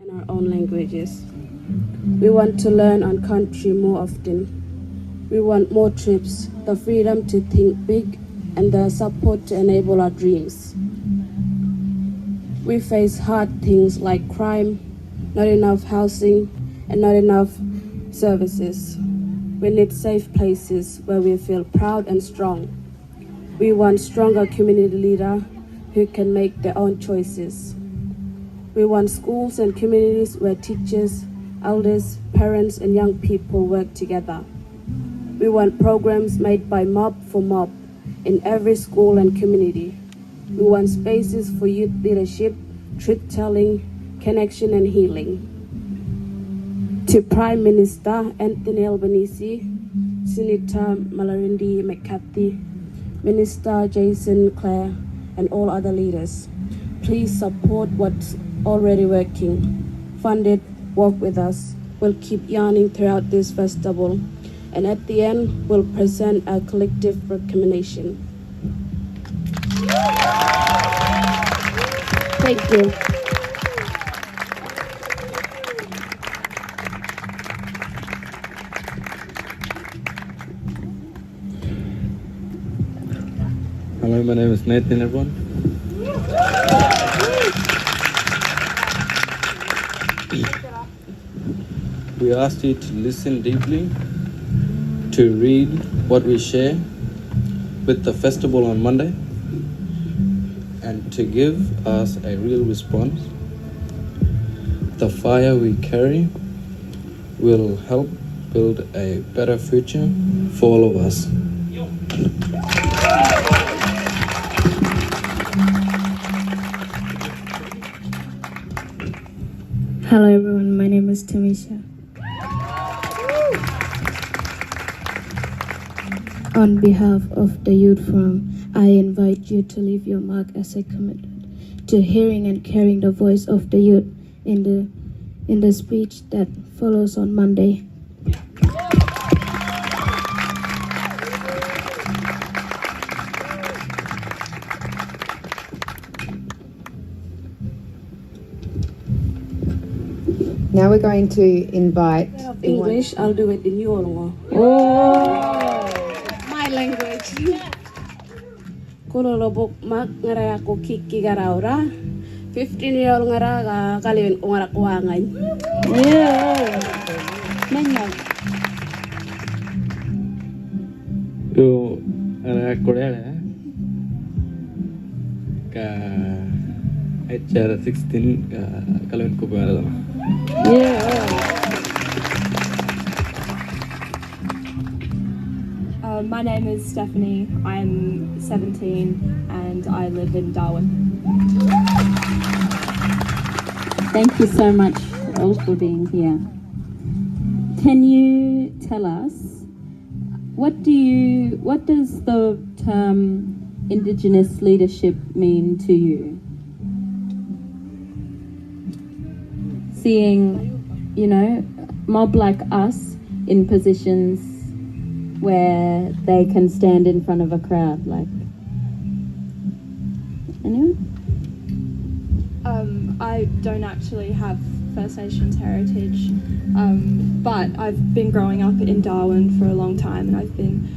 in our own languages. We want to learn our country more often. We want more trips, the freedom to think big, and the support to enable our dreams. We face hard things like crime, not enough housing, and not enough services. We need safe places where we feel proud and strong. We want stronger community leaders who can make their own choices. We want schools and communities where teachers, elders, parents, and young people work together. We want programs made by mob for mob in every school and community. We want spaces for youth leadership, truth-telling, connection, and healing. To Prime Minister Anthony Albanese, Senator Mallarindi McCarthy, Minister Jason Clare, and all other leaders, please support what's already working. Fund it, work with us. We'll keep yarning throughout this festival, and at the end, we'll present our collective recommendation. Thank you. Hello, my name is Nathan, everyone. We asked you to listen deeply, to read what we share with the festival on Monday, and to give us a real response. The fire we carry will help build a better future for all of us. Hello everyone, my name is Tamisha. On behalf of the Youth Forum, I invite you to leave your mark as a commitment to hearing and carrying the voice of the youth in the speech that follows on Monday. Now we're going to invite English, I'll do it in your language. My language. Kulo lobok mak ngara ako Kiki garaura. 15-year-old ngara ka kaliwin ko ngara kuwangan. Yeah. Menyak. Yo, anak Korea ka HR 16 kalian ko ba Yeah. My name is Stephanie. I'm 17 and I live in Darwin. Thank you so much all for being here. Can you tell us what does the term Indigenous leadership mean to you? Seeing, mob like us in positions where they can stand in front of a crowd, like anyone? I don't actually have First Nations heritage, but I've been growing up in Darwin for a long time and I've been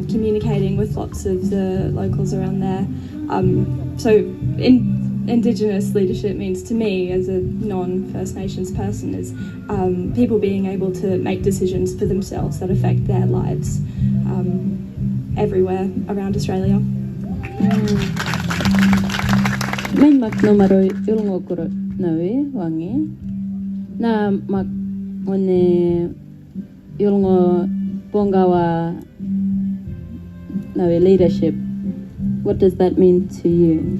communicating with lots of the locals around there. So Indigenous leadership means to me as a non-First Nations person is people being able to make decisions for themselves that affect their lives everywhere around Australia. Main mak numero yulngo kuro nawe wangi na mak one yulngo bongawa nawe leadership. What does that mean to you?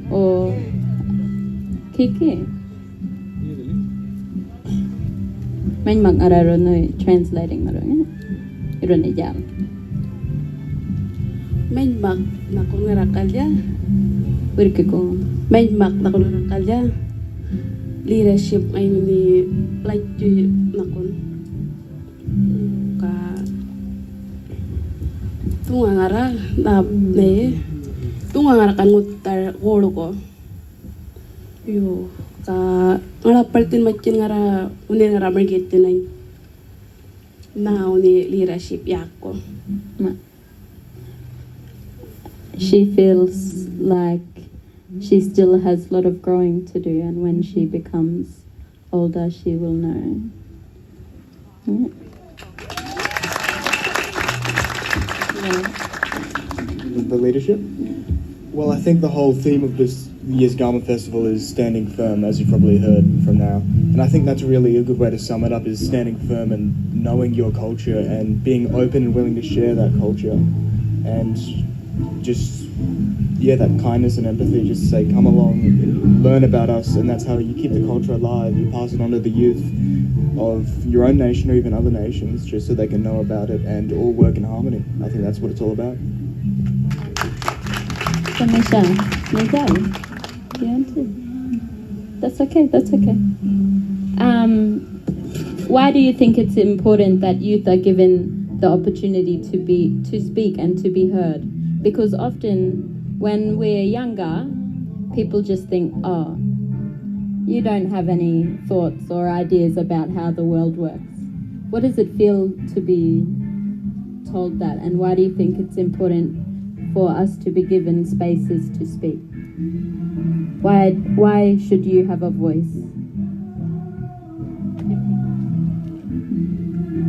Or Kiki. Main mag araro no translating maro iro ni jam. Main mag na ko ngara kalya. Wirke ko. Main mag na ko ngara kalya. Leadership ay ni like to na kon ka tunga ngara na ne tunga ngarakan ngutar wolo ko. Yo ka ngarapaltin machin ngara unin ngara margitin na uni leadership yako. She feels like she still has a lot of growing to do, and when she becomes older, she will know. Yeah. The leadership? Well, I think the whole theme of this year's Garma Festival is standing firm, as you've probably heard from now. And I think that's really a good way to sum it up, is standing firm and knowing your culture and being open and willing to share that culture. And just, that kindness and empathy, just say, come along and learn about us, and that's how you keep the culture alive. You pass it on to the youth of your own nation or even other nations, just so they can know about it and all work in harmony. I think that's what it's all about. That's okay. Why do you think it's important that youth are given the opportunity to speak and to be heard? Because often when we're younger, people just think, oh, you don't have any thoughts or ideas about how the world works. What does it feel to be told that, and why do you think it's important for us to be given spaces to speak? Why should you have a voice?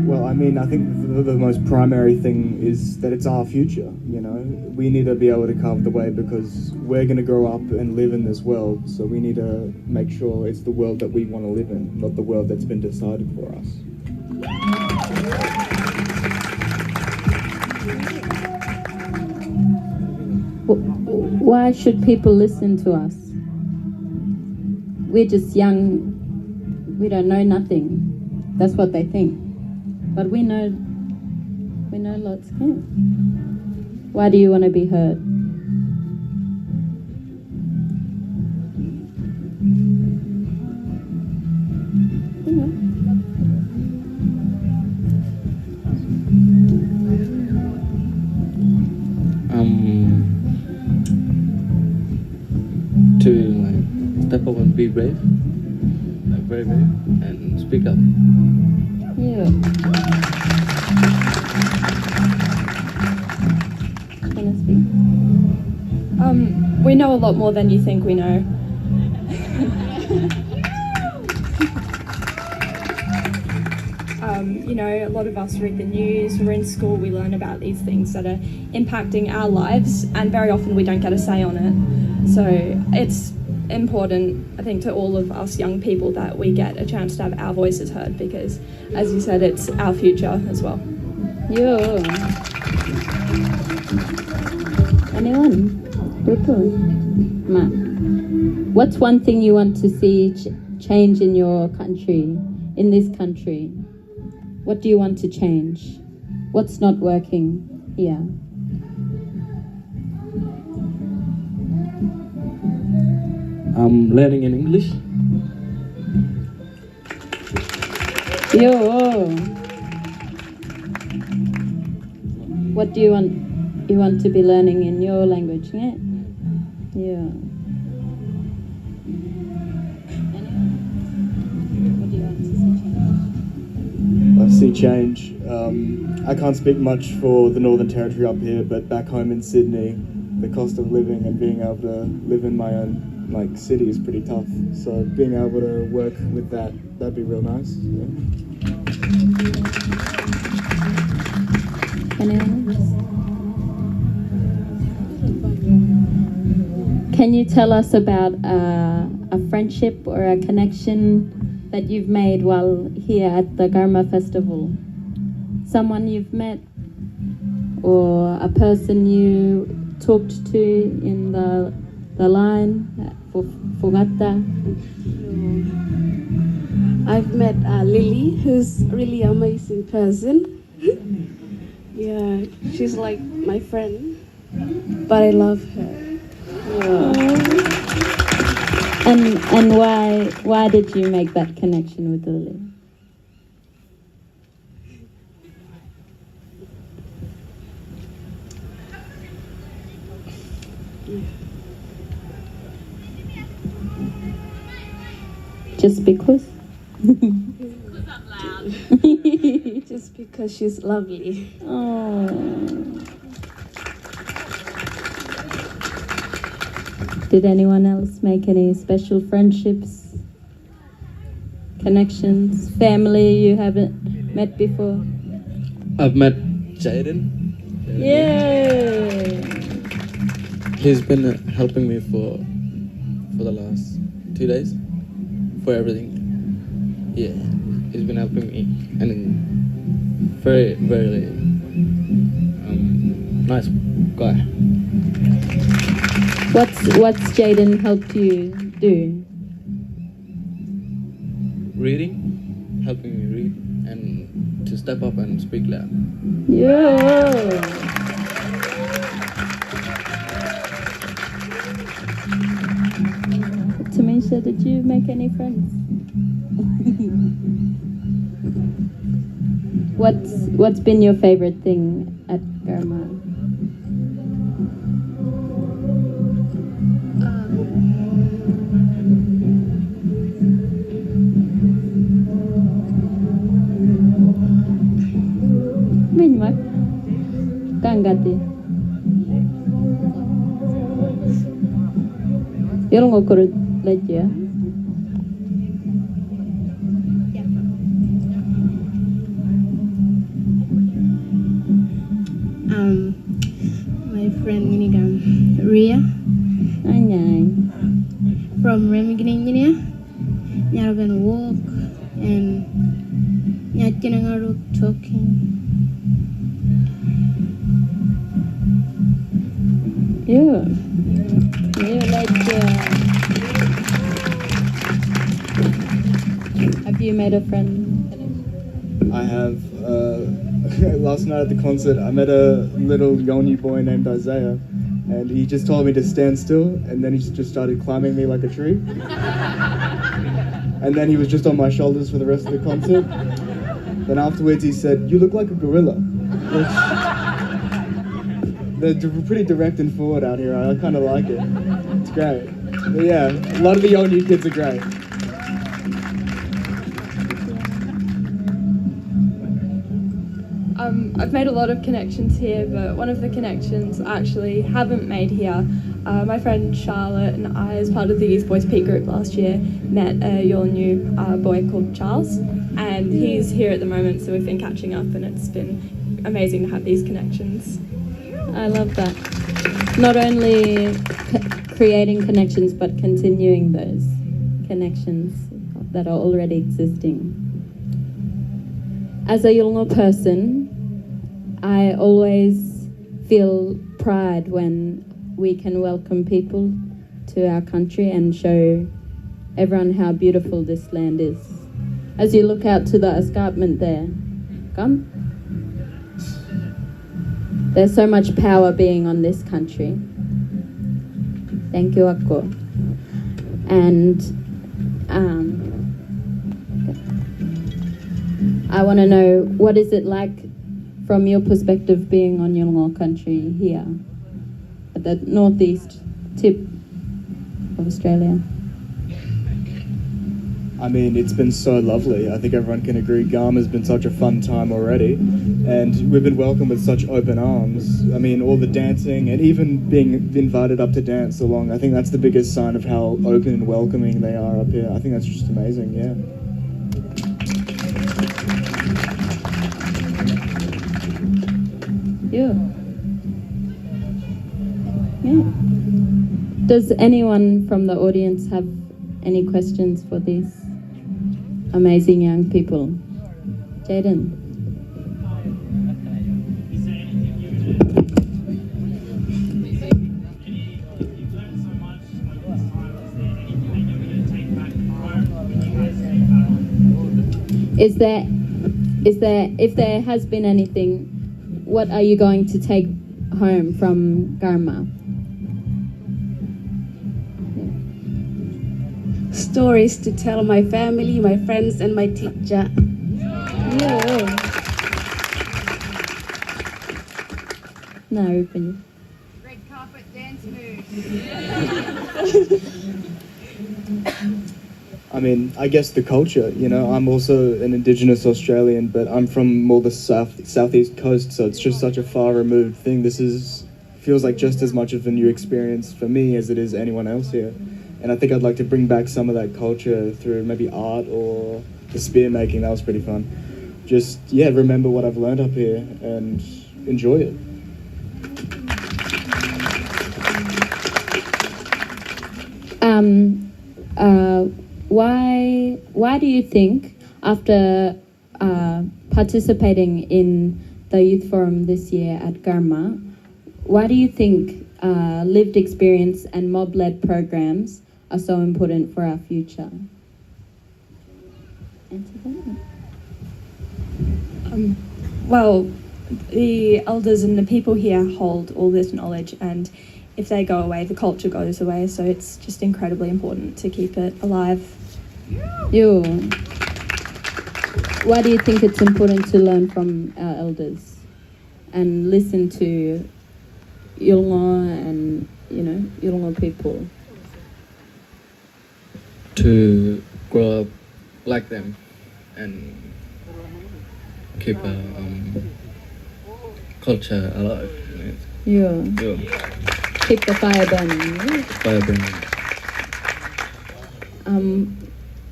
Well, I mean, I think the most primary thing is that it's our future, you know. We need to be able to carve the way, because we're going to grow up and live in this world, so we need to make sure it's the world that we want to live in, not the world that's been decided for us. Why should people listen to us? We're just young, we don't know nothing. That's what they think. But we know lots. Yeah. Why do you want to be heard? To step up and be brave, very brave, and speak up. Yeah. Want to speak? We know a lot more than you think we know. A lot of us read the news, we're in school, we learn about these things that are impacting our lives, and very often we don't get a say on it. So it's important, I think, to all of us young people that we get a chance to have our voices heard, because, as you said, it's our future as well. Yeah. Anyone? Matt, what's one thing you want to see change in your country, in this country? What do you want to change? What's not working here? I'm learning in English. Yo. What do you want? You want to be learning in your language, yeah? Yeah. What do you want to see change? I see change. I can't speak much for the Northern Territory up here, but back home in Sydney, the cost of living and being able to live in my own city is pretty tough. So being able to work with that'd be real nice. Yeah. Anyone else? Can you tell us about a friendship or a connection that you've made while here at the Garma Festival? Someone you've met, or a person you talked to in the line for Fogata? I've met Lily, who's a really amazing person. Yeah, she's like my friend, but I love her. And why did you make that connection with Lily? Just because? Just because she's lovely. Oh. Did anyone else make any special friendships, connections, family you haven't met before? I've met Jaden. Yay! He's been helping me for the last 2 days for everything. Yeah, he's been helping me and very, very nice guy. What's Jaden helped you do? Reading, helping me read and to step up and speak loud. Yeah. Tamisha, did you make any friends? What's been your favorite thing at Garma? Minyak kangati. Yung ngokurut lagi ya. My friend ini kan Ria Anyay. from Remigning ini ya been walk and nyakinangaruk talking. Yeah. You like have you made a friend? I have. Last night at the concert, I met a little Yoni boy named Isaiah, and he just told me to stand still, and then he just started climbing me like a tree. And then he was just on my shoulders for the rest of the concert. Then afterwards he said, "You look like a gorilla." Which, they're pretty direct and forward out here. I kind of like it. It's great. But yeah, a lot of the Yoni kids are great. I've made a lot of connections here, but one of the connections I actually haven't made here. My friend Charlotte and I, as part of the Youth Boys Peak group last year, met your new boy called Charles, and he's here at the moment, so we've been catching up, and it's been amazing to have these connections. I love that. Not only creating connections, but continuing those connections that are already existing. As a Yolngu person, I always feel pride when we can welcome people to our country and show everyone how beautiful this land is. As you look out to the escarpment there, come. There's so much power being on this country. Thank you, Akko. And I want to know, what is it like from your perspective being on Yolngu country here at the northeast tip of Australia? I mean, it's been so lovely. I think everyone can agree Garma's been such a fun time already, and we've been welcomed with such open arms. I mean, all the dancing and even being invited up to dance along, I think that's the biggest sign of how open and welcoming they are up here. I think that's just amazing, yeah. Yeah. Does anyone from the audience have any questions for these amazing young people? Jaden. If there has been anything, what are you going to take home from Garma? Stories to tell my family, my friends, and my teacher. Yeah. No, open. Red carpet I mean, I guess the culture, you know, I'm also an Indigenous Australian, but I'm from more the southeast coast, so it's just such a far removed thing. Feels like just as much of a new experience for me as it is anyone else here. And I think I'd like to bring back some of that culture through maybe art or the spear making. That was pretty fun. Just, yeah, remember what I've learned up here and enjoy it. Why do you think, after participating in the youth forum this year at Garma, why do you think lived experience and mob-led programs are so important for our future? Well, the elders and the people here hold all this knowledge, and if they go away, the culture goes away, so it's just incredibly important to keep it alive. You. Why do you think it's important to learn from our elders and listen to Yolngu and, Yolngu people? To grow up like them and keep a culture alive. Yeah. Yeah. Keep the fire burning. Fire burning.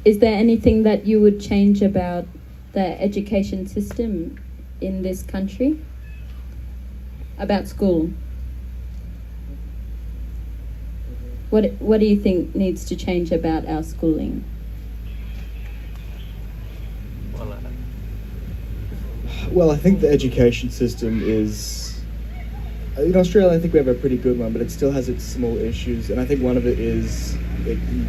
Is there anything that you would change about the education system in this country? About school? What do you think needs to change about our schooling? Well, I think the education system is... In Australia, I think we have a pretty good one, but it still has its small issues. And I think one of it is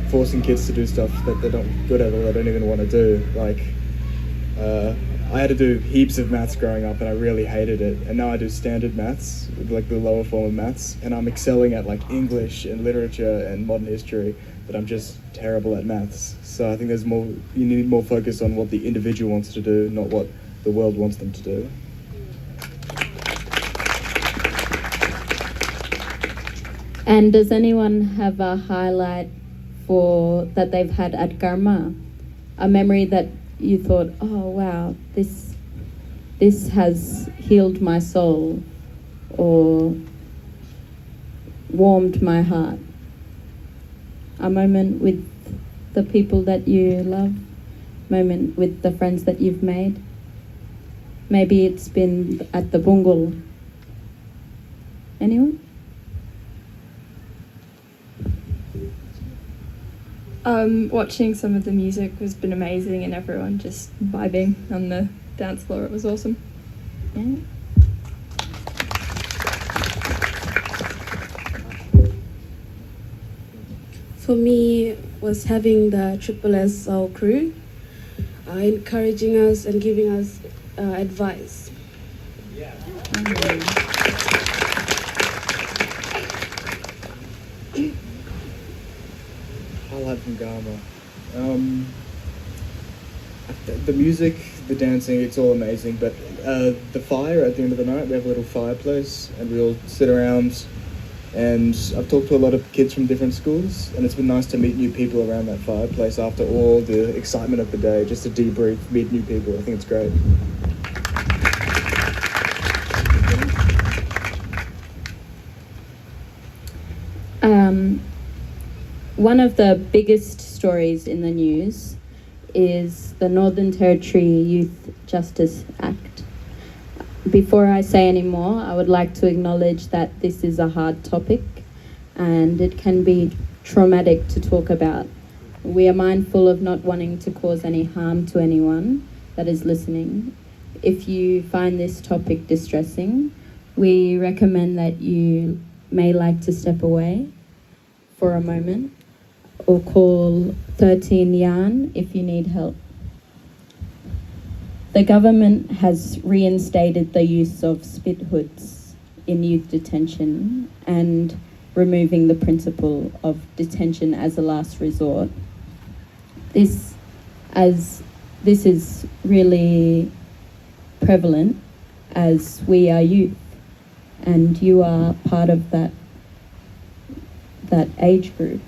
forcing kids to do stuff that they're not good at or they don't even want to do. Like, I had to do heaps of maths growing up and I really hated it. And now I do standard maths, like the lower form of maths. And I'm excelling at like English and literature and modern history, but I'm just terrible at maths. So I think you need more focus on what the individual wants to do, not what the world wants them to do. And does anyone have a highlight that they've had at Garma? A memory that you thought, oh wow, this has healed my soul or warmed my heart. A moment with the people that you love, moment with the friends that you've made. Maybe it's been at the Bungul. Anyone? Watching some of the music has been amazing and everyone just vibing on the dance floor. It was awesome. Yeah. For me, was having the Triple S Soul crew encouraging us and giving us advice. Highlight from Garma. The music, the dancing, it's all amazing, but the fire at the end of the night, we have a little fireplace and we all sit around, and I've talked to a lot of kids from different schools and it's been nice to meet new people around that fireplace after all the excitement of the day, just to debrief, meet new people. I think it's great. One of the biggest stories in the news is the Northern Territory Youth Justice Act. Before I say any more, I would like to acknowledge that this is a hard topic and it can be traumatic to talk about. We are mindful of not wanting to cause any harm to anyone that is listening. If you find this topic distressing, we recommend that you may like to step away for a moment or call 13 Yarn if you need help. The government has reinstated the use of spit hoods in youth detention and removing the principle of detention as a last resort. This is really prevalent as we are youth, and you are part of that that age group.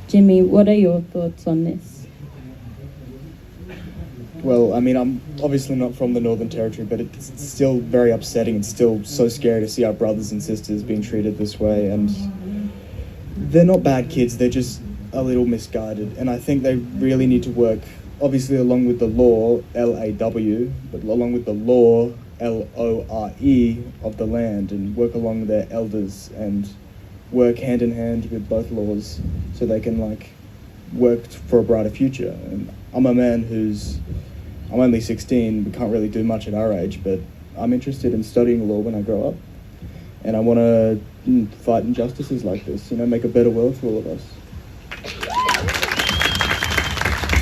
Jimmy, what are your thoughts on this? Well, I mean, I'm obviously not from the Northern Territory, but it's still very upsetting. It's still so scary to see our brothers and sisters being treated this way. And they're not bad kids, they're just a little misguided. And I think they really need to work, obviously, along with the law, L-A-W, but along with the law, L-O-R-E, of the land, and work along with their elders and work hand in hand with both laws so they can, like, work for a brighter future. And I'm a man I'm only 16, we can't really do much at our age, but I'm interested in studying law when I grow up. And I want to fight injustices like this, you know, make a better world for all of us.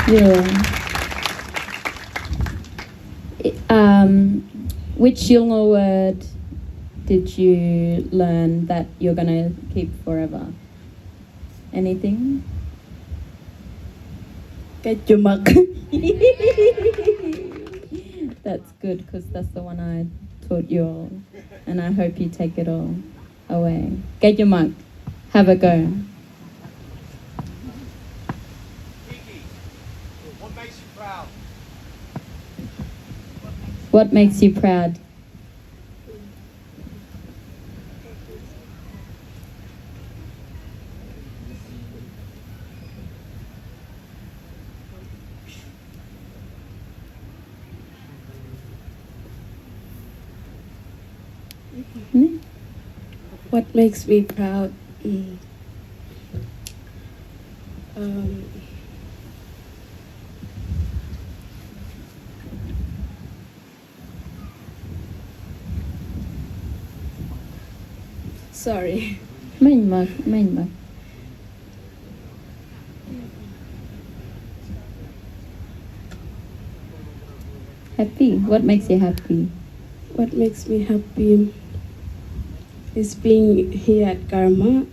Yeah. Which Yolngu word did you learn that you're going to keep forever? Anything? Kejumak. That's good, because that's the one I taught you all, and I hope you take it all away. Get your mug. Have a go. Kiki, what makes you proud? What makes you proud? What makes me proud? Sorry. Main mug. Happy. What makes you happy? What makes me happy is being here at Garma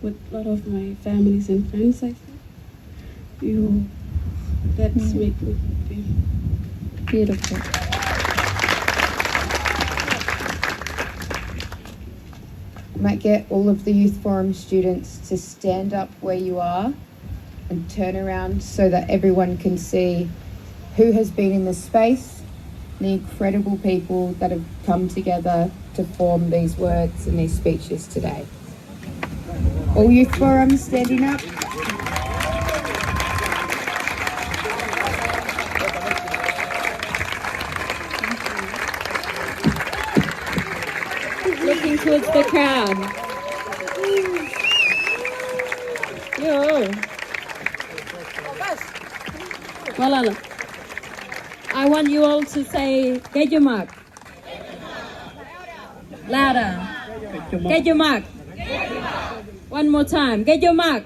with a lot of my families and friends, I think. That's make me happy. Beautiful. Might get all of the Youth Forum students to stand up where you are and turn around so that everyone can see who has been in the space, the incredible people that have come together to form these words and these speeches today. All Youth Forum standing up. Looking towards the crowd. Yo. Well, I want you all to say, get your mark. Louder. Get your mark. One more time. Get your mark.